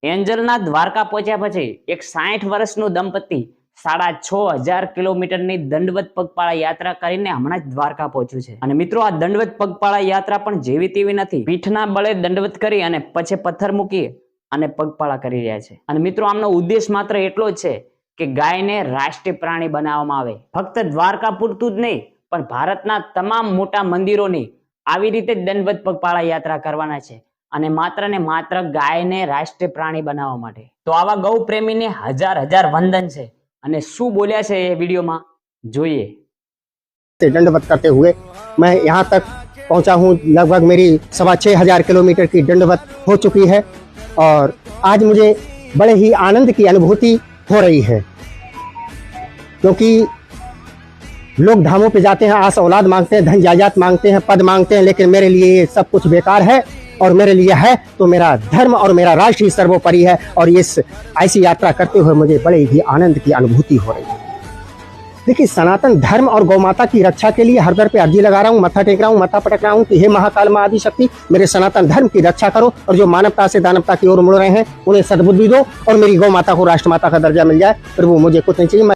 એન્જલના દ્વારકા પહોંચ્યા પછી એક 60 વર્ષનું દંપતી 6500 કિલોમીટરની દંડવત પગપાળા યાત્રા કરીને હમણાં જ દ્વારકા પહોંચ્યું છે। અને મિત્રો, આ દંડવત પગપાળા યાત્રા પણ જેવી તેવી નથી। પીઠના બળે દંડવત કરી અને પછી પથ્થર મૂકી અને પગપાળા કરી રહ્યા છે। અને મિત્રો, આમનો ઉદ્દેશ માત્ર એટલો જ છે કે ગાયને રાષ્ટ્રીય પ્રાણી બનાવવામાં આવે। ફક્ત દ્વારકા પૂરતું જ નહીં, પણ ભારતના તમામ મોટા મંદિરોની આવી રીતે દંડવત પગપાળા યાત્રા કરવાના છે, અને ને માત્ર ગાયને રાષ્ટ્રીય પ્રાણી બનાવવા માટે। તો આવા ગૌ પ્રેમીને હજાર હજાર વંદન છે। અને શું બોલ્યા છે એ વિડીયોમાં જોઈએ। दंडवत करते हुए मैं यहाँ तक पहुँचा हूँ। लगभग मेरी 6500 किलोमीटर की दंडवत हो चुकी है और आज मुझे बड़े ही आनंद की अनुभूति हो रही है, क्योंकि लोग धामों पे जाते हैं, आस औलाद मांगते हैं, धन जायदाद मांगते हैं, पद मांगते हैं, लेकिन मेरे लिए ये सब कुछ बेकार है। और मेरे लिए है तो मेरा धर्म और मेरा राष्ट्र ही सर्वोपरि है। और ये ऐसी यात्रा करते हुए मुझे बड़े ही आनंद की अनुभूति हो रही है। देखिए, सनातन धर्म और गौ माता की रक्षा के लिए हर दर पे अर्जी लगा रहा हूँ, मत्था टेक रहा हूँ, मत्था पटक रहा हूँ कि हे महाकाल माँ आदि शक्ति, मेरे सनातन धर्म की रक्षा करो, और जो मानवता से दानवता की ओर मुड़ रहे हैं उन्हें सद्बुद्धि दो, और मेरी गौ माता को राष्ट्र माता का दर्जा मिल जाए। फिर वो मुझे कुछ नहीं चाहिए।